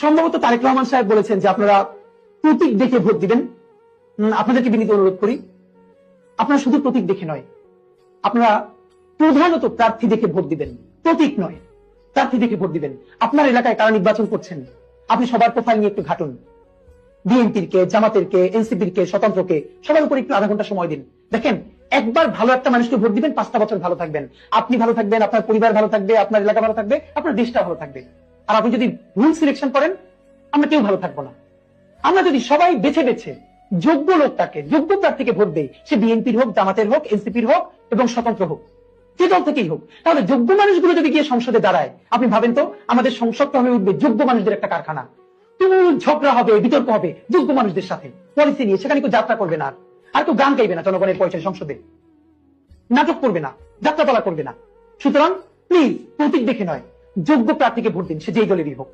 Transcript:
সম্ভবত তারেক রহমান সাহেব বলেছেন যে আপনারা প্রতীক দেখে ভোট দিবেন। আপনাদেরকে বিনীত অনুরোধ করি, আপনারা শুধু প্রতীক দেখে নয়, আপনারা প্রধানত প্রার্থী দেখে ভোট দিবেন, প্রতীক নয়, প্রার্থী দেখে ভোট দিবেন। আপনার এলাকায় কারা নির্বাচন করছেন আপনি সবার প্রোফাইল নিয়ে একটু ঘাটুন। বিএনপির কে, জামাতের কে, এনসিপির কে, স্বতন্ত্র কে, সবার উপর একটু আধা ঘন্টা সময় দিন। দেখেন, একবার ভালো একটা মানুষকে ভোট দিবেন, 5টা বছর ভালো থাকবেন, আপনি ভালো থাকবেন, আপনার পরিবার ভালো থাকবে, আপনার এলাকা ভালো থাকবে, আপনার দেশটা ভালো থাকবে। আর আপনি যদি ভুল সিলেকশন করেন, আমরা কেউ ভালো থাকবো না। আমরা যদি সবাই বেছে বেছে যোগ্য লোকটাকে, যোগ্য প্রার্থীকে ভোট দেই, সে বিএনপির হোক, জামাতের হোক, এনসিপির হোক এবং স্বতন্ত্র হোক, যে দল থেকেই হোক, তাহলে যোগ্য মানুষগুলো যদি গিয়ে সংসদে দাঁড়ায়, আপনি ভাবেন তো আমাদের সংসদটা হয়ে উঠবে যোগ্য মানুষদের একটা কারখানা। তুমুল ঝগড়া হবে, বিতর্ক হবে যোগ্য মানুষদের সাথে পলিসি নিয়ে। সেখানে কেউ যাত্রা করবে না, আর কেউ গান গাইবে না, জনগণের পয়সায় সংসদে নাটক করবে না, যাত্রাপালা করবে না। সুতরাং প্লিজ প্রতীক দেখে নয়, যোগ্য প্রার্থীকে ভোট দিন, সে যেই দলেরই হোক।